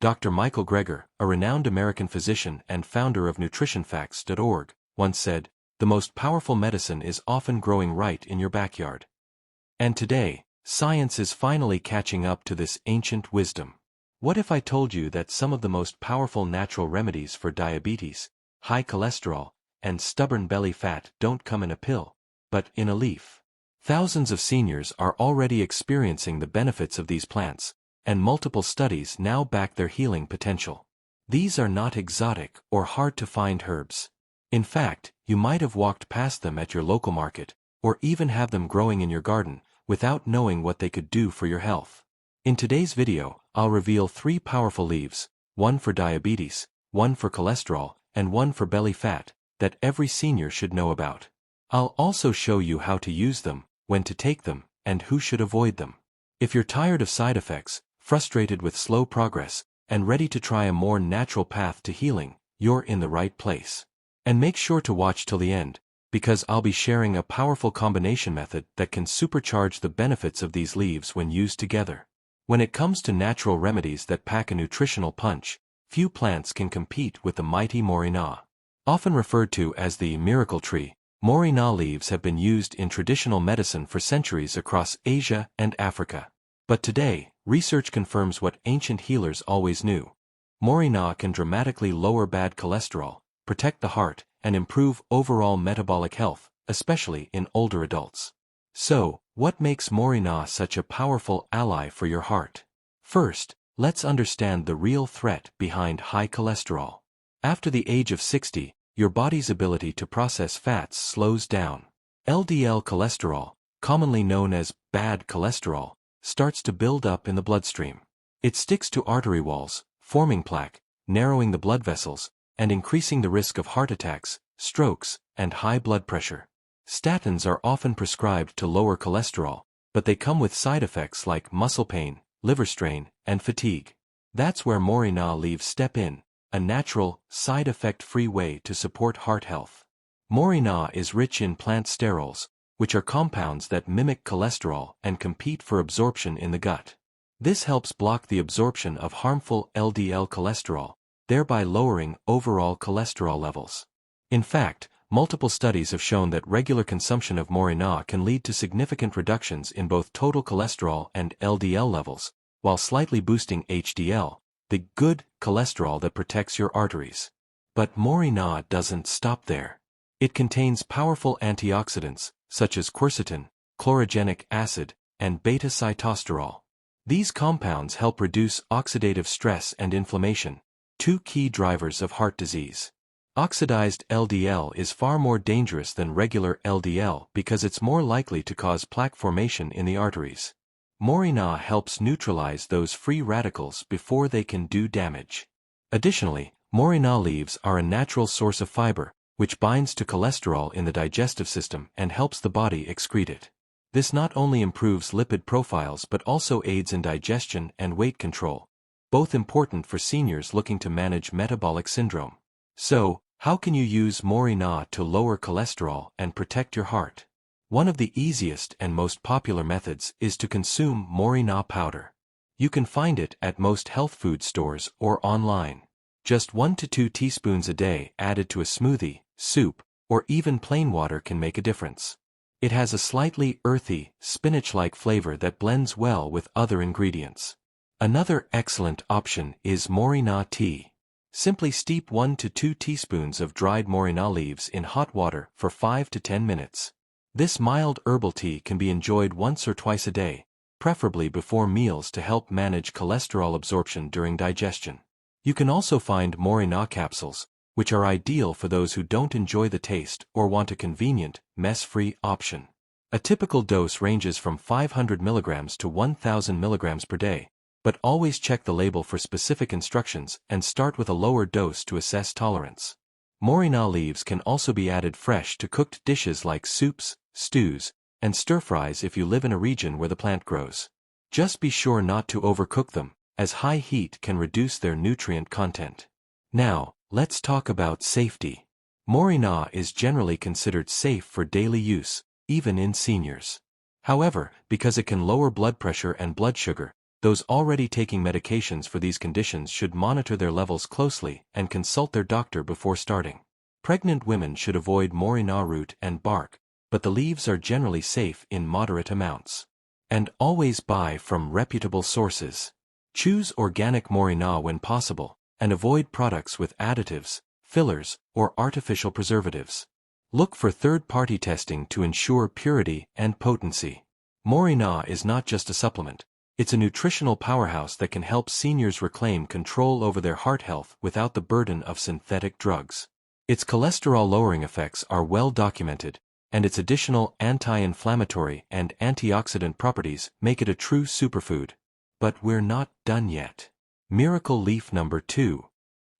Dr. Michael Greger, a renowned American physician and founder of nutritionfacts.org, once said, "The most powerful medicine is often growing right in your backyard." And today, science is finally catching up to this ancient wisdom. What if I told you that some of the most powerful natural remedies for diabetes, high cholesterol, and stubborn belly fat don't come in a pill, but in a leaf? Thousands of seniors are already experiencing the benefits of these plants, and multiple studies now back their healing potential. These are not exotic or hard-to-find herbs. In fact, you might have walked past them at your local market, or even have them growing in your garden, without knowing what they could do for your health. In today's video, I'll reveal 3 powerful leaves, one for diabetes, one for cholesterol, and one for belly fat, that every senior should know about. I'll also show you how to use them, when to take them, and who should avoid them. If you're tired of side effects, frustrated with slow progress, and ready to try a more natural path to healing, you're in the right place. And make sure to watch till the end, because I'll be sharing a powerful combination method that can supercharge the benefits of these leaves when used together. When it comes to natural remedies that pack a nutritional punch, few plants can compete with the mighty Morina. Often referred to as the miracle tree, Morina leaves have been used in traditional medicine for centuries across Asia and Africa. But today, research confirms what ancient healers always knew. Morina can dramatically lower bad cholesterol, protect the heart, and improve overall metabolic health, especially in older adults. So, what makes Morina such a powerful ally for your heart? First, let's understand the real threat behind high cholesterol. After the age of 60, your body's ability to process fats slows down. LDL cholesterol, commonly known as bad cholesterol, starts to build up in the bloodstream. It sticks to artery walls, forming plaque, narrowing the blood vessels, and increasing the risk of heart attacks, strokes, and high blood pressure. Statins are often prescribed to lower cholesterol, but they come with side effects like muscle pain, liver strain, and fatigue. That's where Morina leaves step in, a natural, side effect-free way to support heart health. Morina is rich in plant sterols, which are compounds that mimic cholesterol and compete for absorption in the gut. This helps block the absorption of harmful LDL cholesterol, thereby lowering overall cholesterol levels. In fact, multiple studies have shown that regular consumption of Morina can lead to significant reductions in both total cholesterol and LDL levels, while slightly boosting HDL, the good cholesterol that protects your arteries. But Morina doesn't stop there. It contains powerful antioxidants, such as quercetin, chlorogenic acid, and beta-sitosterol. These compounds help reduce oxidative stress and inflammation, 2 key drivers of heart disease. Oxidized LDL is far more dangerous than regular LDL because it's more likely to cause plaque formation in the arteries. Morina helps neutralize those free radicals before they can do damage. Additionally, Morina leaves are a natural source of fiber, which binds to cholesterol in the digestive system and helps the body excrete it. This not only improves lipid profiles but also aids in digestion and weight control, both important for seniors looking to manage metabolic syndrome. So, how can you use Morina to lower cholesterol and protect your heart? One of the easiest and most popular methods is to consume Morina powder. You can find it at most health food stores or online. Just 1 to 2 teaspoons a day added to a smoothie, soup, or even plain water can make a difference. It has a slightly earthy, spinach-like flavor that blends well with other ingredients. Another excellent option is Morina tea. Simply steep 1 to 2 teaspoons of dried Morina leaves in hot water for 5 to 10 minutes. This mild herbal tea can be enjoyed once or twice a day, preferably before meals to help manage cholesterol absorption during digestion. You can also find Morina capsules, which are ideal for those who don't enjoy the taste or want a convenient, mess-free option. A typical dose ranges from 500 mg to 1,000 mg per day, but always check the label for specific instructions and start with a lower dose to assess tolerance. Morina leaves can also be added fresh to cooked dishes like soups, stews, and stir-fries if you live in a region where the plant grows. Just be sure not to overcook them, as high heat can reduce their nutrient content. Now, let's talk about safety. Morina is generally considered safe for daily use, even in seniors. However, because it can lower blood pressure and blood sugar, Those already taking medications for these conditions should monitor their levels closely and consult their doctor before starting. Pregnant women should avoid morina root and bark, but the leaves are generally safe in moderate amounts. And always buy from reputable sources. Choose organic morina when possible, and avoid products with additives, fillers, or artificial preservatives. Look for third-party testing to ensure purity and potency. Morina is not just a supplement. It's a nutritional powerhouse that can help seniors reclaim control over their heart health without the burden of synthetic drugs. Its cholesterol-lowering effects are well documented, and its additional anti-inflammatory and antioxidant properties make it a true superfood. But we're not done yet. Miracle leaf number 2.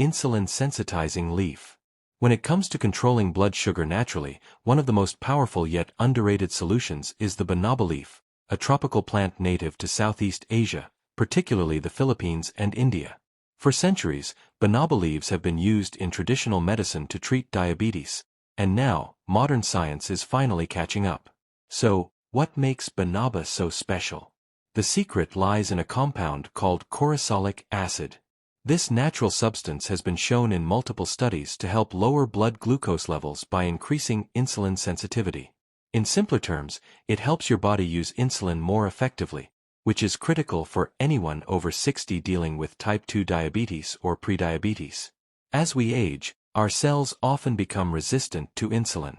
Insulin-sensitizing leaf. When it comes to controlling blood sugar naturally, one of the most powerful yet underrated solutions is the banaba leaf, a tropical plant native to Southeast Asia, particularly the Philippines and India. For centuries, banaba leaves have been used in traditional medicine to treat diabetes, and now, modern science is finally catching up. So, what makes banaba so special? The secret lies in a compound called corosolic acid. This natural substance has been shown in multiple studies to help lower blood glucose levels by increasing insulin sensitivity. In simpler terms, it helps your body use insulin more effectively, which is critical for anyone over 60 dealing with type 2 diabetes or prediabetes. As we age, our cells often become resistant to insulin.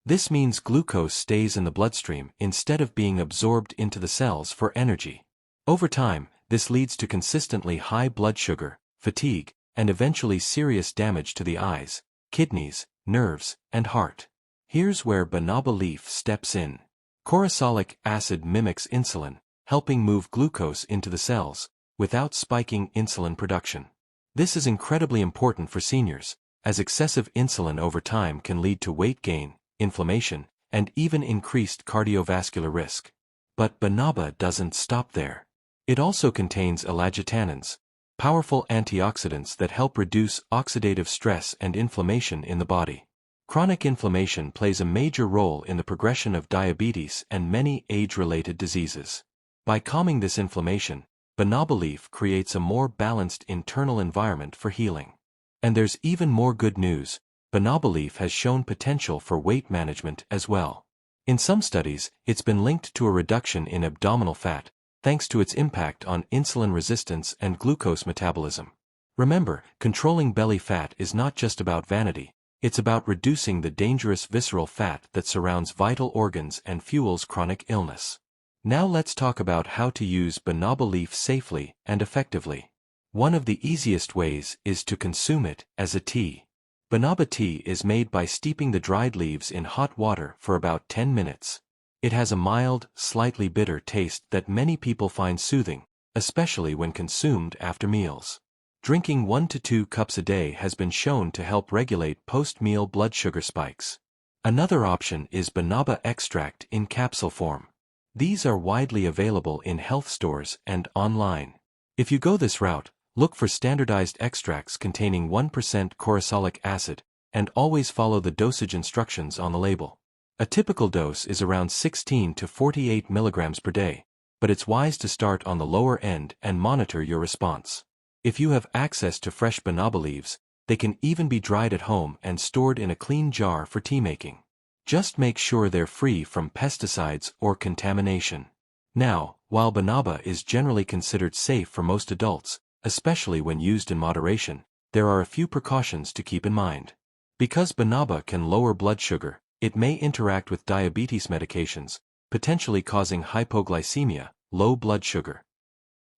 This means glucose stays in the bloodstream instead of being absorbed into the cells for energy. Over time, this leads to consistently high blood sugar, fatigue, and eventually serious damage to the eyes, kidneys, nerves, and heart. Here's where banaba leaf steps in. Corosolic acid mimics insulin, helping move glucose into the cells, without spiking insulin production. This is incredibly important for seniors, as excessive insulin over time can lead to weight gain, inflammation, and even increased cardiovascular risk. But banaba doesn't stop there. It also contains elagitannins, powerful antioxidants that help reduce oxidative stress and inflammation in the body. Chronic inflammation plays a major role in the progression of diabetes and many age-related diseases. By calming this inflammation, banaba leaf creates a more balanced internal environment for healing. And there's even more good news. Banaba leaf has shown potential for weight management as well. In some studies, it's been linked to a reduction in abdominal fat, thanks to its impact on insulin resistance and glucose metabolism. Remember, controlling belly fat is not just about vanity, it's about reducing the dangerous visceral fat that surrounds vital organs and fuels chronic illness. Now let's talk about how to use banaba leaf safely and effectively. One of the easiest ways is to consume it as a tea. Banaba tea is made by steeping the dried leaves in hot water for about 10 minutes. It has a mild, slightly bitter taste that many people find soothing, especially when consumed after meals. Drinking 1 to 2 cups a day has been shown to help regulate post-meal blood sugar spikes. Another option is banaba extract in capsule form. These are widely available in health stores and online. If you go this route, look for standardized extracts containing 1% corosolic acid, and always follow the dosage instructions on the label. A typical dose is around 16 to 48 milligrams per day, but it's wise to start on the lower end and monitor your response. If you have access to fresh banaba leaves, they can even be dried at home and stored in a clean jar for tea making. Just make sure they're free from pesticides or contamination. Now, while banaba is generally considered safe for most adults, especially when used in moderation, there are a few precautions to keep in mind. Because banaba can lower blood sugar, it may interact with diabetes medications, potentially causing hypoglycemia, low blood sugar.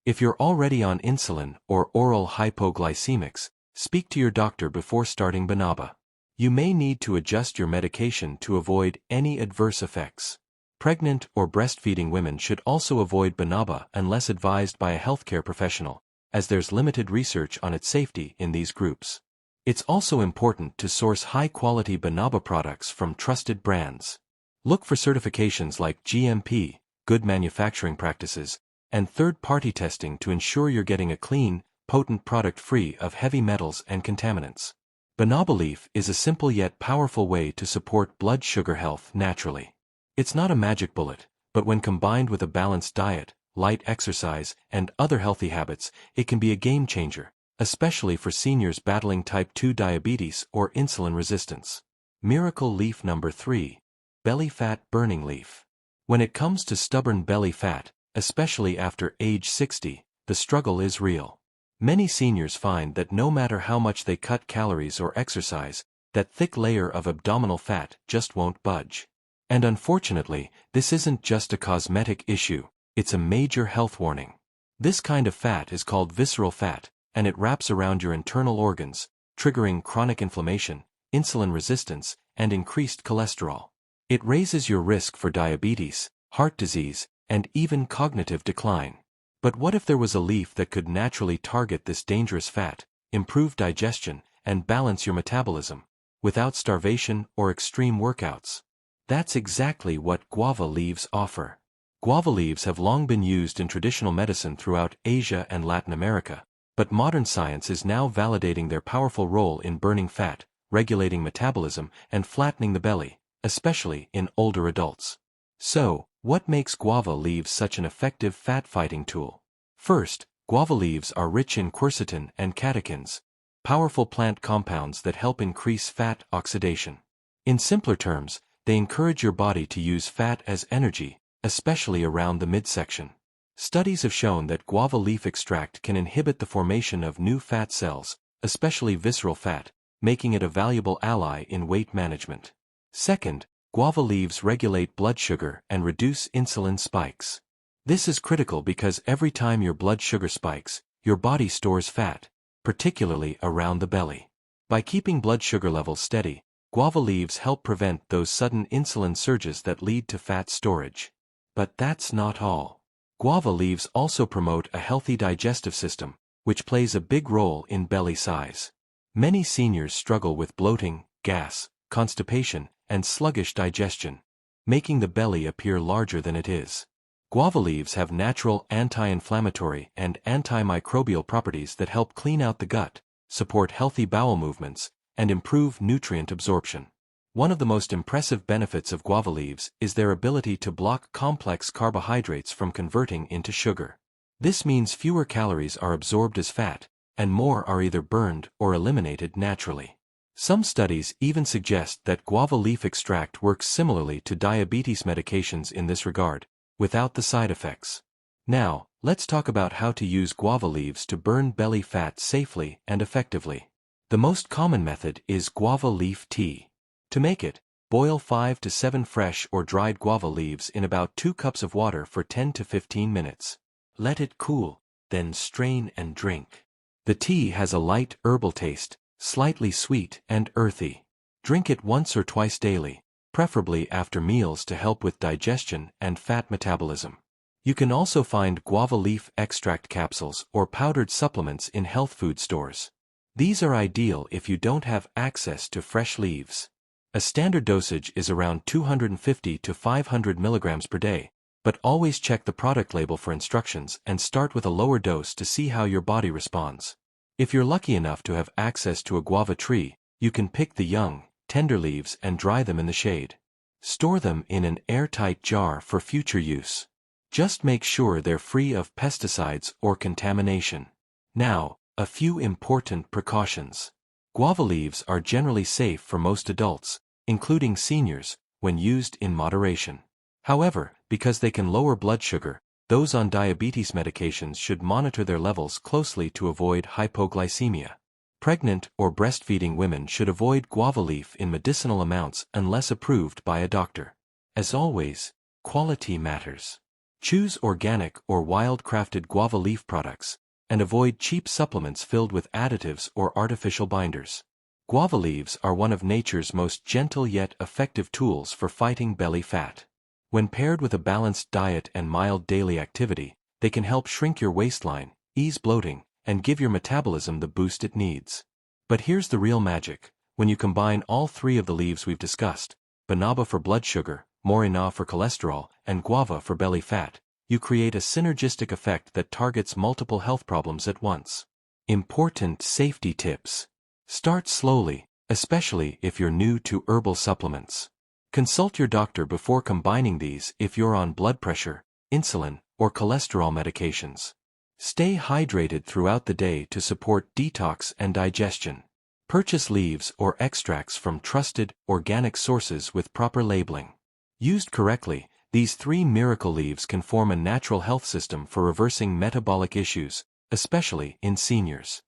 If you're already on insulin or oral hypoglycemics, speak to your doctor before starting banaba. You may need to adjust your medication to avoid any adverse effects. Pregnant or breastfeeding women should also avoid banaba unless advised by a healthcare professional, as there's limited research on its safety in these groups. It's also important to source high-quality banaba products from trusted brands. Look for certifications like GMP, Good Manufacturing Practices, and third-party testing to ensure you're getting a clean, potent product free of heavy metals and contaminants. Banaba leaf is a simple yet powerful way to support blood sugar health naturally. It's not a magic bullet, but when combined with a balanced diet, light exercise, and other healthy habits, it can be a game changer, especially for seniors battling type 2 diabetes or insulin resistance. Miracle leaf number 3. Belly fat burning leaf. When it comes to stubborn belly fat, especially after age 60, the struggle is real. Many seniors find that no matter how much they cut calories or exercise, that thick layer of abdominal fat just won't budge. And unfortunately, this isn't just a cosmetic issue, it's a major health warning. This kind of fat is called visceral fat, and it wraps around your internal organs, triggering chronic inflammation, insulin resistance, and increased cholesterol. It raises your risk for diabetes, heart disease, and even cognitive decline. But what if there was a leaf that could naturally target this dangerous fat, improve digestion, and balance your metabolism, without starvation or extreme workouts? That's exactly what guava leaves offer. Guava leaves have long been used in traditional medicine throughout Asia and Latin America, but modern science is now validating their powerful role in burning fat, regulating metabolism, and flattening the belly, especially in older adults. So, what makes guava leaves such an effective fat-fighting tool? First, guava leaves are rich in quercetin and catechins, powerful plant compounds that help increase fat oxidation. In simpler terms, they encourage your body to use fat as energy, especially around the midsection. Studies have shown that guava leaf extract can inhibit the formation of new fat cells, especially visceral fat, making it a valuable ally in weight management. Second, guava leaves regulate blood sugar and reduce insulin spikes. This is critical because every time your blood sugar spikes, your body stores fat, particularly around the belly. By keeping blood sugar levels steady, guava leaves help prevent those sudden insulin surges that lead to fat storage. But that's not all. Guava leaves also promote a healthy digestive system, which plays a big role in belly size. Many seniors struggle with bloating, gas, constipation, and sluggish digestion, making the belly appear larger than it is. Guava leaves have natural anti-inflammatory and antimicrobial properties that help clean out the gut, support healthy bowel movements, and improve nutrient absorption. One of the most impressive benefits of guava leaves is their ability to block complex carbohydrates from converting into sugar. This means fewer calories are absorbed as fat, and more are either burned or eliminated naturally. Some studies even suggest that guava leaf extract works similarly to diabetes medications in this regard, without the side effects. Now, let's talk about how to use guava leaves to burn belly fat safely and effectively. The most common method is guava leaf tea. To make it, boil 5 to 7 fresh or dried guava leaves in about 2 cups of water for 10 to 15 minutes. Let it cool, then strain and drink. The tea has a light herbal taste, slightly sweet and earthy. Drink it once or twice daily, preferably after meals to help with digestion and fat metabolism. You can also find guava leaf extract capsules or powdered supplements in health food stores. These are ideal if you don't have access to fresh leaves. A standard dosage is around 250 to 500 milligrams per day, but always check the product label for instructions and start with a lower dose to see how your body responds. If you're lucky enough to have access to a guava tree, you can pick the young, tender leaves and dry them in the shade. Store them in an airtight jar for future use. Just make sure they're free of pesticides or contamination. Now, a few important precautions. Guava leaves are generally safe for most adults, including seniors, when used in moderation. However, because they can lower blood sugar, those on diabetes medications should monitor their levels closely to avoid hypoglycemia. Pregnant or breastfeeding women should avoid guava leaf in medicinal amounts unless approved by a doctor. As always, quality matters. Choose organic or wild-crafted guava leaf products, and avoid cheap supplements filled with additives or artificial binders. Guava leaves are one of nature's most gentle yet effective tools for fighting belly fat. When paired with a balanced diet and mild daily activity, they can help shrink your waistline, ease bloating, and give your metabolism the boost it needs. But here's the real magic. When you combine all 3 of the leaves we've discussed, banaba for blood sugar, morena for cholesterol, and guava for belly fat, you create a synergistic effect that targets multiple health problems at once. Important safety tips. Start slowly, especially if you're new to herbal supplements. Consult your doctor before combining these if you're on blood pressure, insulin, or cholesterol medications. Stay hydrated throughout the day to support detox and digestion. Purchase leaves or extracts from trusted, organic sources with proper labeling. Used correctly, these 3 miracle leaves can form a natural health system for reversing metabolic issues, especially in seniors.